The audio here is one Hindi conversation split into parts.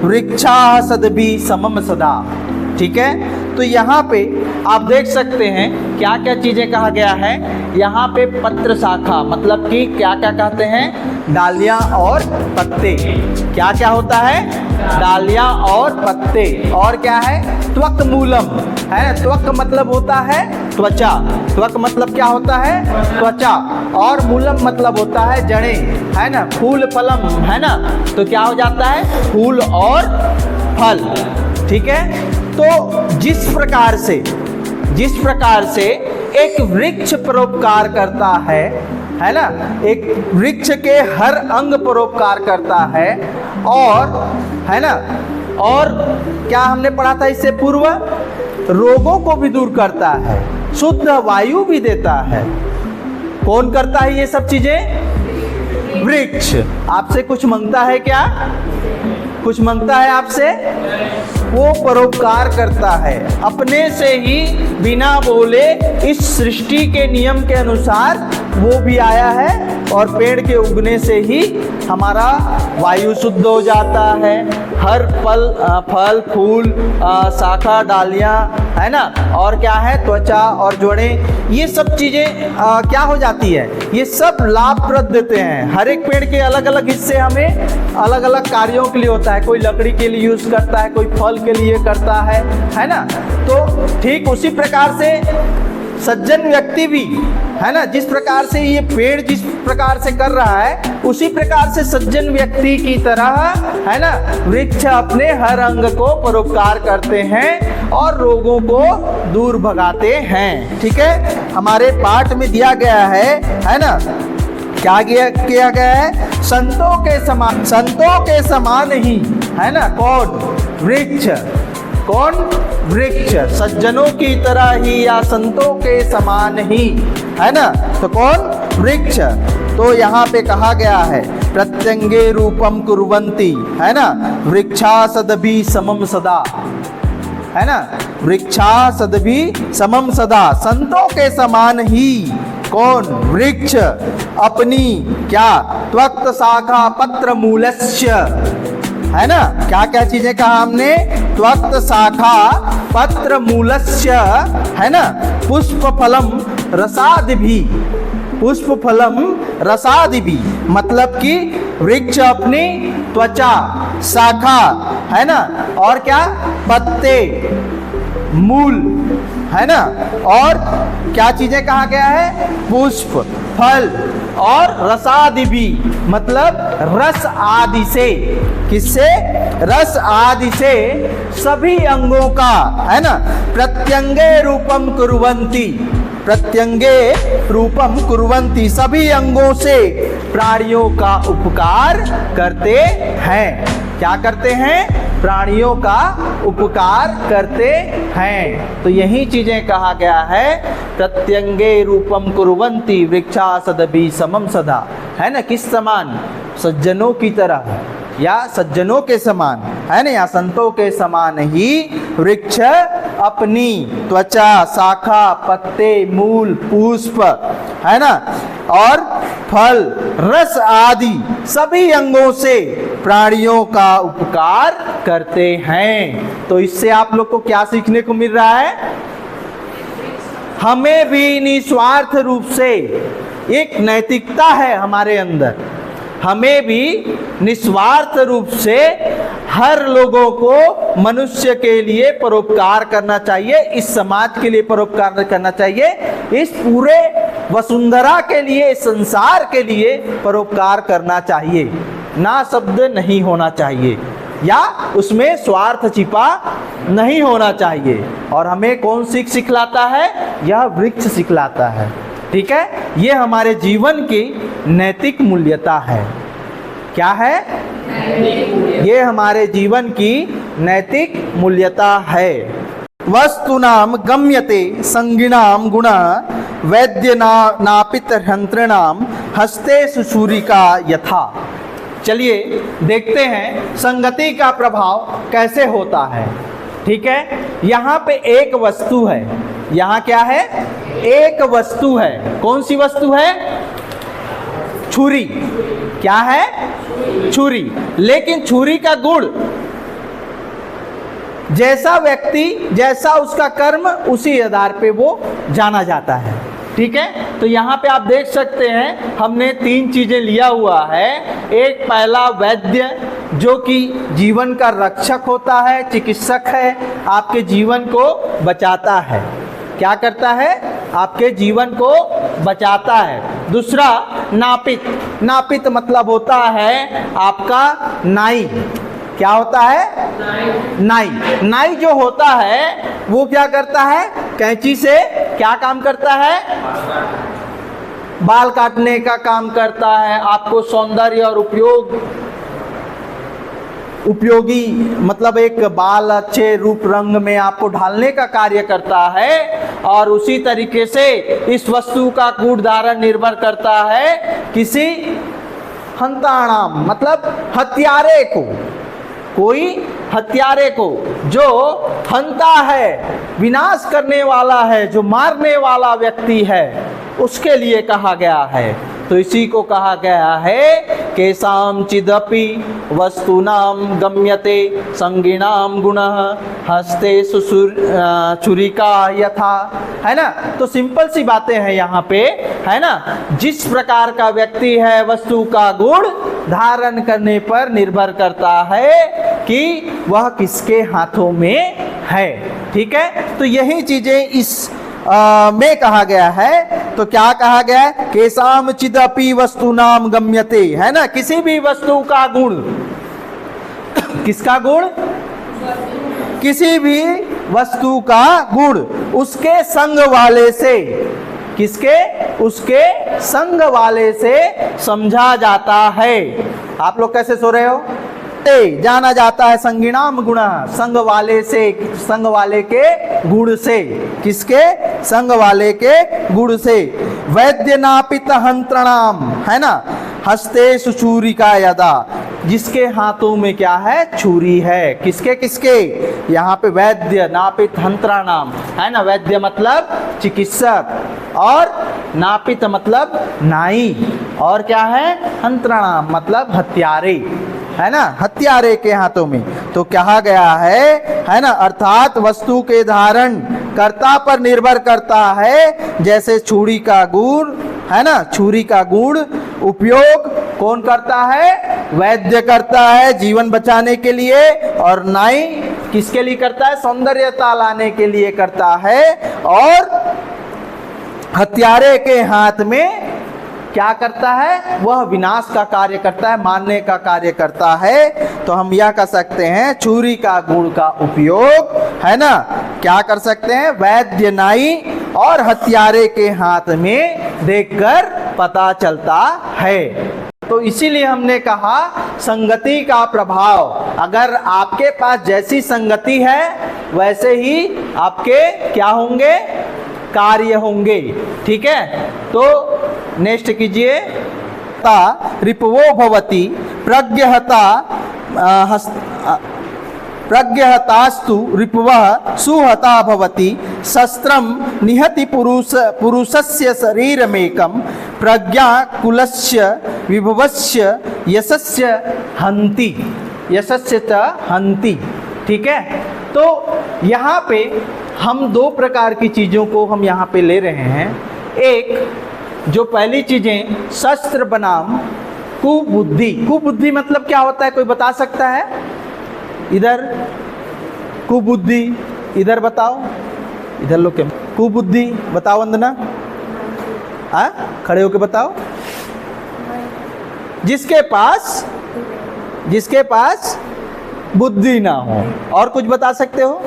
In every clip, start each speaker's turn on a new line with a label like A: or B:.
A: वृक्षा सदभी समम सदा। ठीक है, तो यहाँ पे आप देख सकते हैं क्या क्या चीजें कहा गया है। यहाँ पे पत्र शाखा मतलब कि क्या क्या कहते हैं, डालियां और पत्ते। क्या क्या होता है, डालियां और पत्ते। और क्या है, त्वक मूलम है ना। त्वक मतलब होता है त्वचा, त्वक मतलब क्या होता है, त्वचा। और मूलम मतलब होता है जड़ें, है ना। फूल फलम है ना, तो क्या हो जाता है, फूल और फल। ठीक है, तो जिस प्रकार से एक वृक्ष परोपकार करता है ना, एक वृक्ष के हर अंग परोपकार करता है, और है ना, और क्या हमने पढ़ा था इससे पूर्व, रोगों को भी दूर करता है, शुद्ध वायु भी देता है। कौन करता है ये सब चीजें, वृक्ष। आपसे कुछ मांगता है क्या, कुछ मांगता है आपसे, वो परोपकार करता है अपने से ही बिना बोले। इस सृष्टि के नियम के अनुसार वो भी आया है, और पेड़ के उगने से ही हमारा वायु शुद्ध हो जाता है। हर फल फूल शाखा डालियां है ना, और क्या है, त्वचा और जड़ें, ये सब चीजें क्या हो जाती है, ये सब लाभप्रद देते हैं। हर एक पेड़ के अलग अलग हिस्से हमें अलग अलग कार्यों के लिए होता है। कोई लकड़ी के लिए यूज करता है, कोई फल के लिए करता है ना। तो ठीक उसी प्रकार से सज्जन व्यक्ति भी है ना, जिस प्रकार से ये पेड़ जिस प्रकार से कर रहा है, उसी प्रकार से सज्जन व्यक्ति की तरह है ना, वृक्ष अपने हर अंग को परोपकार करते हैं और रोगों को दूर भगाते हैं। ठीक है, हमारे पाठ में दिया गया है ना, क्या किया गया है, संतों के समान ही है ना, कौन, वृक्ष। कौन, वृक्ष। सज्जनों की तरह ही या संतों के समान ही है ना, तो कौन, वृक्ष। तो यहाँ पे कहा गया है प्रत्यंगे रूपम कुर्वन्ति है ना, वृक्षा सदभी समम सदा है ना, वृक्षा सदभी समम सदा। संतों के समान ही कौन, वृक्ष अपनी क्या, त्वक शाखा पत्र मूलस्य है ना। क्या क्या चीजें कहा हमने, त्वक शाखा पत्र मूलस्य है ना, पुष्प फलम रसादिभी, पुष्प फलम रसादिभी मतलब कि वृक्ष अपनी त्वचा, शाखा है ना, और क्या, पत्ते, मूल है ना, और क्या चीजें कहा गया है, पुष्प, फल और रसादि भी मतलब रस आदि से। किससे, रस आदि से सभी अंगों का है ना, प्रत्यंगे रूपम कुर्वन्ति, प्रत्यंगे रूपम कुर्वन्ति सभी अंगों से प्राणियों का उपकार करते हैं। क्या करते हैं, प्राणियों का उपकार करते हैं। तो यही चीजें कहा गया है, प्रत्यंगे रूपम कुर्वन्ति वृक्षा सदभी समम सदा है ना। किस समान, सज्जनों की तरह या सज्जनों के समान है ना, या संतों के समान ही वृक्ष अपनी त्वचा, शाखा, पत्ते, मूल, पुष्प है ना, और फल, रस आदि सभी अंगों से प्राणियों का उपकार करते हैं। तो इससे आप लोग को क्या सीखने को मिल रहा है, हमें भी निस्वार्थ रूप से, एक नैतिकता है हमारे अंदर, हमें भी निस्वार्थ रूप से हर लोगों को मनुष्य के लिए परोपकार करना चाहिए, इस समाज के लिए परोपकार करना चाहिए, इस पूरे वसुंधरा के लिए, इस संसार के लिए परोपकार करना चाहिए। ना शब्द नहीं होना चाहिए या उसमें स्वार्थ छिपा नहीं होना चाहिए। और हमें कौन सीख सिखलाता है, यह वृक्ष सिखलाता है। ठीक है, ये हमारे जीवन की नैतिक मूल्यता है। क्या है, ये हमारे जीवन की नैतिक मूल्यता है। वस्तुनाम गम्यते संगिनाम गुणा वैद्य नापित हंत्रणाम हस्ते सुशूरिका यथा। चलिए देखते हैं संगति का प्रभाव कैसे होता है। ठीक है, यहाँ पे एक वस्तु है, यहाँ क्या है, एक वस्तु है। कौन सी वस्तु है, छुरी। क्या है, छुरी। लेकिन छुरी का गुण, जैसा व्यक्ति जैसा उसका कर्म उसी आधार पे वो जाना जाता है। ठीक है, तो यहाँ पे आप देख सकते हैं हमने 3 चीजें लिया हुआ है। एक पहला वैद्य, जो कि जीवन का रक्षक होता है, चिकित्सक है, आपके जीवन को बचाता है। क्या करता है? आपके जीवन को बचाता है। दूसरा नापित, नापित मतलब होता है आपका नाई। क्या होता है? नाई। नाई जो होता है वो क्या करता है? कैंची से क्या काम करता है? बाल काटने का काम करता है, आपको सौंदर्य और उपयोगी मतलब एक बाल अच्छे रूप रंग में आपको ढालने का कार्य करता है। और उसी तरीके से इस वस्तु का कूट धारण निर्भर करता है किसी हंताणाम मतलब हत्यारे को, कोई हत्यारे को जो हंता है, विनाश करने वाला है, जो मारने वाला व्यक्ति है, उसके लिए कहा गया है। तो इसी को कहा गया है केसाम चिदपि वस्तुनाम गम्यते संगिनाम गुणः हस्ते छुरिका यथा। है ना, तो सिंपल सी बातें हैं यहाँ पे, है ना। जिस प्रकार का व्यक्ति है वस्तु का गुण धारण करने पर निर्भर करता है कि वह किसके हाथों में है। ठीक है, तो यही चीजें इस में कहा गया है। तो क्या कहा गया है? केसाम चिदपि वस्तुनाम गम्यते, है ना, किसी भी वस्तु का गुण, किसका गुण? किसी भी वस्तु का गुण उसके संग वाले से, किसके? उसके संग वाले से समझा जाता है। आप लोग कैसे सो रहे हो? जाना जाता है संगिनाम गुणा, संग वाले से, संग वाले के गुण से। किसके? संग वाले के गुण से। वैद्य नापित हंत्रणाम, है ना, हस्ते सुचूरिका यदा, जिसके हाथों में क्या है? छुरी है। किसके किसके? यहाँ पे वैद्य नापित हंत्राणाम, है ना। वैद्य मतलब चिकित्सक और नापित मतलब नाई, और क्या है? हंत्राणाम मतलब हत्यारे, है ना, हत्यारे के हाथों में। तो कहा गया है ना, अर्थात वस्तु के धारण कर्ता पर निर्भर करता है। जैसे छुरी का गुण, है ना, छुरी का गुण उपयोग कौन करता है? वैद्य करता है जीवन बचाने के लिए, और नाई किसके लिए करता है? सौंदर्यता लाने के लिए करता है। और हत्यारे के हाथ में क्या करता है? वह विनाश का कार्य करता है, मारने का कार्य करता है। तो हम यह कर सकते हैं छुरी का गुण का उपयोग, है ना, क्या कर सकते हैं? वैद्य नाई और हत्यारे के हाथ में देखकर पता चलता है। तो इसीलिए हमने कहा संगति का प्रभाव, अगर आपके पास जैसी संगति है वैसे ही आपके क्या होंगे? कार्य होंगे। ठीक है, तो नेक्स्ट कीजिए। रिपवो भवति प्रज्ञहता प्रज्ञहतास्तु रिपवः सुहता भवति शस्त्रं निहति पुरुषस्य शरीरमेकं प्रज्ञाकुलस्य विभवस्य यशस्य हन्ति, यशस्य च हन्ति। ठीक है, तो यहाँ पे हम 2 प्रकार की चीज़ों को हम यहाँ पे ले रहे हैं। एक जो पहली चीज़ें शस्त्र बनाम कुबुद्धि। कुबुद्धि मतलब क्या होता है? कोई बता सकता है? इधर कुबुद्धि, इधर बताओ, इधर लोग क्या कुबुद्धि बताओ? वंदना, खड़े होके बताओ। जिसके पास बुद्धि ना हो। और कुछ बता सकते हो?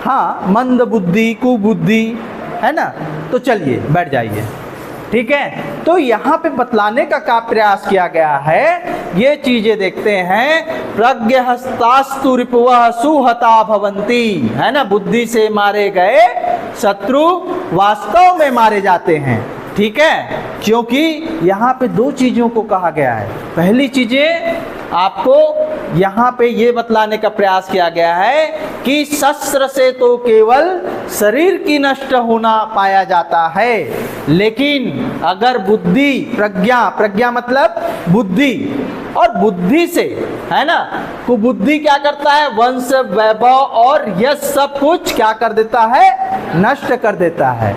A: हाँ, मंद बुद्धि, कुबुद्धि, है ना। तो चलिए बैठ जाइए। ठीक है, तो यहाँ पे बतलाने का प्रयास किया गया है। ये चीजें देखते हैं। प्रज्ञहस्तास्तु रिपुवः सुहता भवन्ति, है ना, बुद्धि से मारे गए शत्रु वास्तव में मारे जाते हैं। ठीक है, क्योंकि यहाँ पे 2 चीजों को कहा गया है। पहली चीजें आपको यहाँ पे ये बतलाने का प्रयास किया गया है कि शस्त्र से तो केवल शरीर की नष्ट होना पाया जाता है। लेकिन अगर बुद्धि, प्रज्ञा मतलब बुद्धि, और बुद्धि से, है ना, कुबुद्धि क्या करता है, वंश वैभव और यश सब कुछ क्या कर देता है, नष्ट कर देता है।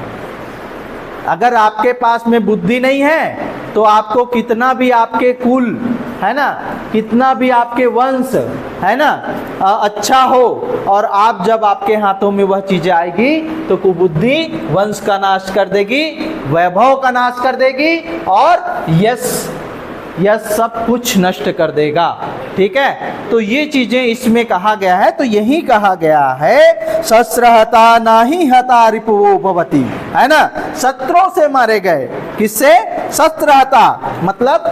A: अगर आपके पास में बुद्धि नहीं है तो आपको कितना भी आपके कुल, है ना, कितना भी आपके वंश, है ना, अच्छा हो, और आप जब आपके हाथों में वह चीजें आएगी तो कुबुद्धि वंश का नाश कर देगी, वैभव का नाश कर देगी, और यह सब कुछ नष्ट कर देगा। ठीक है, तो ये चीजें इसमें कहा गया है। तो यही कहा गया है, शस्त्रहता नाही हता रिपुवो भवति, है ना, शस्त्रों से मारे गए। किससे? शस्त्रहता मतलब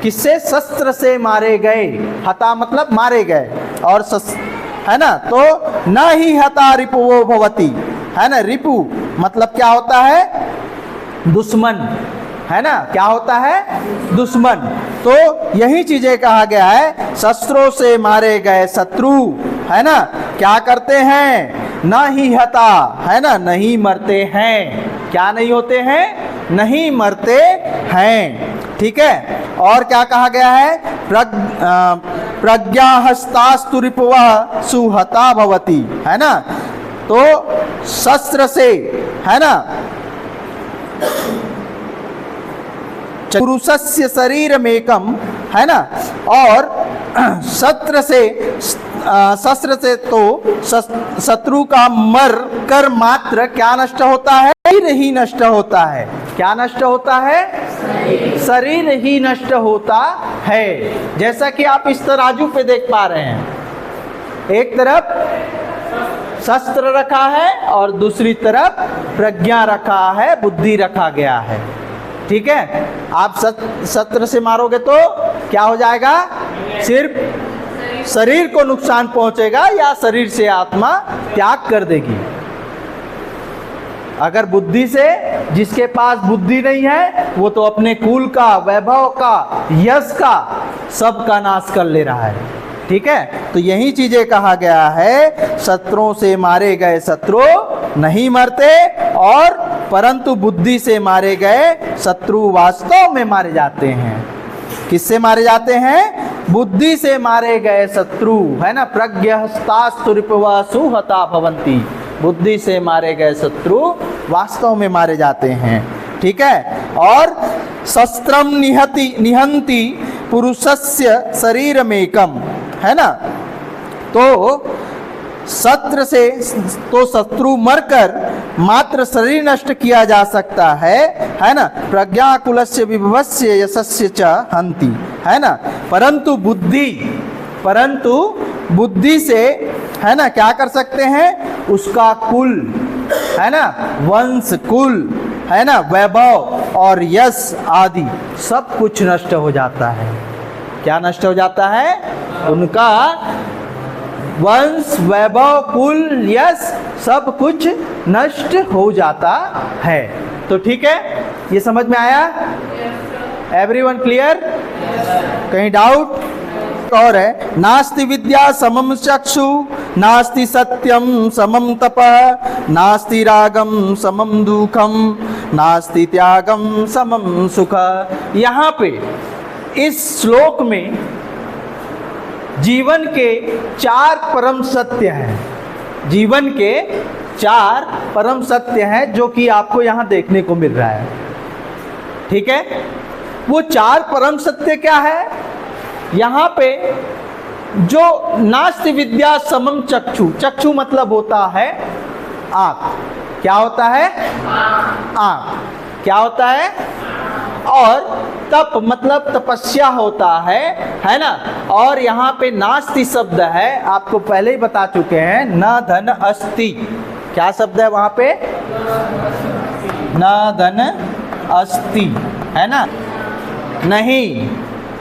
A: किससे? शस्त्र से मारे गए। हता मतलब मारे गए, और है ना, तो ना ही हता रिपुवो भवति, है ना। रिपु मतलब क्या होता है? दुश्मन, है ना, क्या होता है? दुश्मन। तो यही चीजें कहा गया है, शस्त्रों से मारे गए शत्रु, है ना, क्या करते हैं? ना ही हता, है ना, नहीं मरते हैं। क्या नहीं होते हैं? नहीं मरते हैं। ठीक है, और क्या कहा गया है? प्रज्ञा हस्तास्तु रिपुवः सुहता भवति, है ना। तो शस्त्र से, है ना, पुरुषस्य शरीरमेकम, है ना, और शस्त्र से तो शत्रु का मर कर मात्र क्या नष्ट होता है? शरीर ही नष्ट होता है। क्या नष्ट होता है? शरीर ही नष्ट होता है। जैसा कि आप इस तराजू पे देख पा रहे हैं, एक तरफ शस्त्र रखा है और दूसरी तरफ प्रज्ञा रखा है, बुद्धि रखा गया है। ठीक है, आप शस्त्र से मारोगे तो क्या हो जाएगा? सिर्फ शरीर को नुकसान पहुंचेगा, या शरीर से आत्मा त्याग कर देगी। अगर बुद्धि से, जिसके पास बुद्धि नहीं है वो तो अपने कुल का, वैभव का, यश का, सब का नाश कर ले रहा है। ठीक है, तो यही चीजें कहा गया है, शत्रुओं से मारे गए शत्रु नहीं मरते, और परंतु बुद्धि से मारे गए शत्रु वास्तव में मारे जाते हैं। किससे मारे जाते हैं? बुद्धि से मारे गए शत्रु, है ना। प्रज्ञहस्तास्तु रिपुवः सुहता भवन्ति, बुद्धि से मारे गए शत्रु वास्तव में मारे जाते हैं। ठीक है, और शस्त्रम निहंति पुरुषस्य शरीरमेकम, है ना। तो शस्त्र से तो शत्रु मरकर मात्र शरीर नष्ट किया जा सकता है ना। प्रज्ञा कुलस्य विभवस्य यशस्य च हंति, है ना। परंतु बुद्धि से, है ना, क्या कर सकते हैं? उसका कुल, है ना, वंश, कुल, है ना, वैभव और यश आदि सब कुछ नष्ट हो जाता है। क्या नष्ट हो जाता है? उनका वंश, वैभव, कुल, यश सब कुछ नष्ट हो जाता है। तो ठीक है, ये समझ में आया? Everyone clear? कहीं डाउट? और है, नास्ति विद्या समम चक्षु, नास्ति सत्यम समम तपः, नास्ति रागम समम दुखम, नास्ति त्यागम समम सुख। यहाँ पे इस श्लोक में जीवन के 4 परम सत्य हैं। जीवन के 4 परम सत्य हैं जो कि आपको यहाँ देखने को मिल रहा है। ठीक है, वो 4 परम सत्य क्या है? यहाँ पे जो नास्ति विद्या समम चक्षु, चक्षु मतलब होता है आँख। क्या होता है? आँख। क्या होता है? और तप मतलब तपस्या होता है ना। और यहाँ पे नास्ति शब्द है, आपको पहले ही बता चुके हैं, न धन अस्ति। क्या शब्द है वहाँ पे? न धन अस्ति, है ना, नहीं,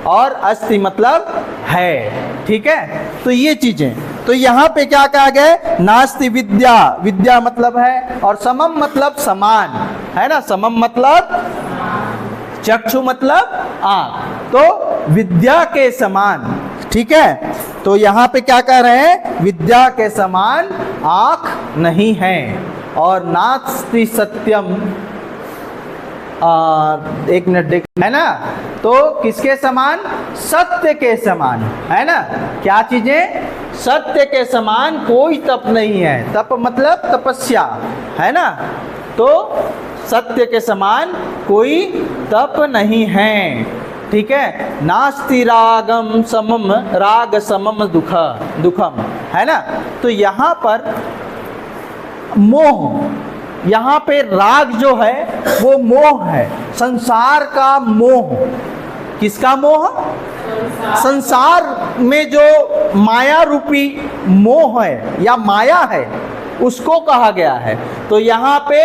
A: और अस्ति मतलब है। ठीक है, तो ये चीजें, तो यहाँ पे क्या कहा गया? नास्ति विद्या, विद्या मतलब है, और समम मतलब समान, है ना। समम मतलब, चक्षु मतलब आँख, तो विद्या के समान। ठीक है, तो यहाँ पे क्या कह रहे हैं, विद्या के समान आँख नहीं है। और नास्ति सत्यम, एक मिनट देख, है ना, तो किसके समान, सत्य के समान, है ना, क्या चीजें, सत्य के समान कोई तप नहीं है। तप मतलब तपस्या, है ना, तो सत्य के समान कोई तप नहीं है। ठीक है, नास्ति रागम समम, राग समम दुखम, है ना। तो यहाँ पर मोह, यहाँ पे राग जो है वो मोह है, संसार का मोह। किसका मोह, संसार में जो माया रूपी मोह है या माया है उसको कहा गया है। तो यहाँ पे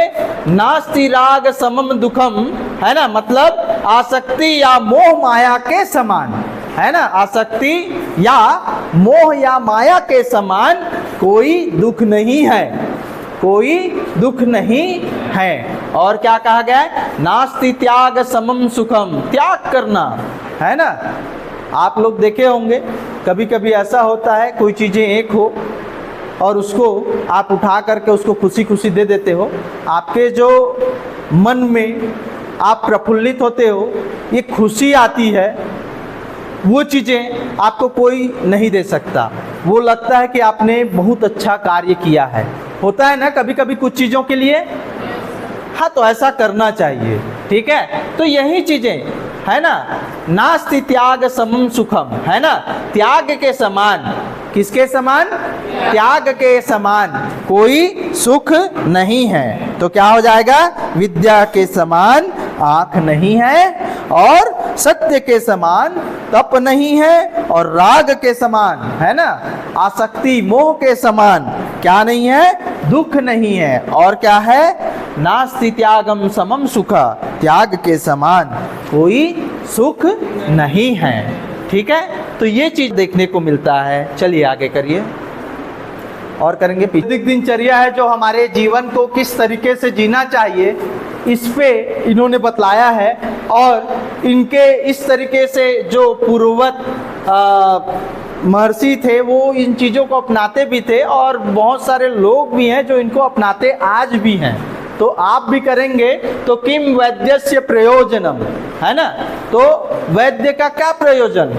A: नास्ति राग समम दुखम, है ना, मतलब आसक्ति या मोह माया के समान, है ना, आसक्ति या मोह या माया के समान कोई दुख नहीं है, कोई दुख नहीं है। और क्या कहा गया है, नास्ति त्याग समम सुखम, त्याग करना, है ना। आप लोग देखे होंगे कभी कभी ऐसा होता है, कोई चीज़ें एक हो और उसको आप उठा करके उसको खुशी खुशी दे देते हो, आपके जो मन में आप प्रफुल्लित होते हो, ये खुशी आती है, वो चीज़ें आपको कोई नहीं दे सकता। वो लगता है कि आपने बहुत अच्छा कार्य किया है। होता है ना कभी कभी कुछ चीज़ों के लिए, हाँ, तो ऐसा करना चाहिए। ठीक है, तो यही चीज़ें, है ना, नास्ति त्याग समम सुखम, है ना, त्याग के समान, किसके समान, त्याग के समान कोई सुख नहीं है। तो क्या हो जाएगा, विद्या के समान आँख नहीं है, और सत्य के समान तप नहीं है, और राग के समान, है ना, आसक्ति मोह के समान क्या नहीं है, दुख नहीं है। और क्या है, नास्ति त्यागम समम सुख, त्याग के समान कोई सुख नहीं है। ठीक है, तो ये चीज देखने को मिलता है। चलिए आगे करिए और करेंगे। वैदिक दिनचर्या है जो हमारे जीवन को किस तरीके से जीना चाहिए, इस पे इन्होंने बतलाया है। और इनके इस तरीके से जो पूर्ववत महर्षि थे वो इन चीज़ों को अपनाते भी थे, और बहुत सारे लोग भी हैं जो इनको अपनाते आज भी हैं। तो आप भी करेंगे तो किम वैद्यस्य प्रयोजनम, है ना। तो वैद्य का क्या प्रयोजन,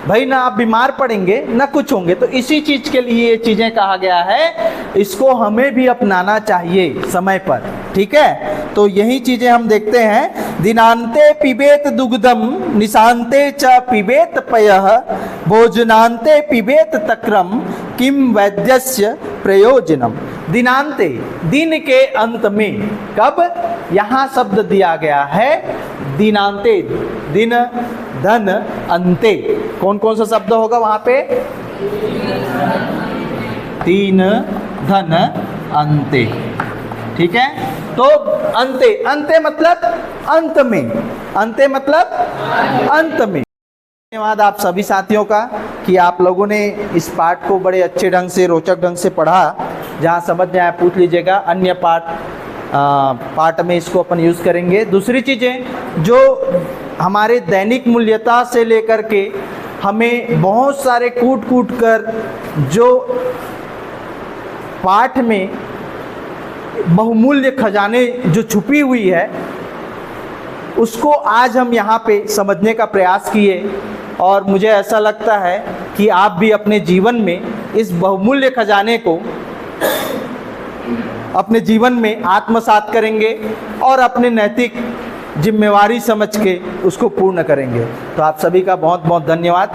A: भाई ना आप बीमार पड़ेंगे ना कुछ होंगे। तो इसी चीज के लिए ये चीजें कहा गया है, इसको हमें भी अपनाना चाहिए समय पर। ठीक है, तो यही चीजें हम देखते हैं। दिनांते पिबेत दुग्धम, निशांते च पिबेत पयः, भोजनांते पिबेत तक्रम, किम वैद्यस्य प्रयोजनम। दिनांते, दिन के अंत में, कब, यहाँ शब्द दिया गया है दिनांते, दिन धन अंते। कौन कौन सा शब्द होगा वहां पे, तीन धन अंते। ठीक है, तो अंते, अंते मतलब अंत में, अंते मतलब अंत में। धन्यवाद आप सभी साथियों का कि आप लोगों ने इस पाठ को बड़े अच्छे ढंग से, रोचक ढंग से पढ़ा। जहाँ समझ में आए पूछ लीजिएगा, अन्य पाठ में इसको अपन यूज़ करेंगे। दूसरी चीज़ें जो हमारे दैनिक मूल्यता से लेकर के हमें बहुत सारे कूट कूट कर जो पाठ में बहुमूल्य खजाने जो छुपी हुई है, उसको आज हम यहाँ पे समझने का प्रयास किए। और मुझे ऐसा लगता है कि आप भी अपने जीवन में इस बहुमूल्य खजाने को अपने जीवन में आत्मसात करेंगे और अपने नैतिक जिम्मेवारी समझ के उसको पूर्ण करेंगे। तो आप सभी का बहुत बहुत धन्यवाद।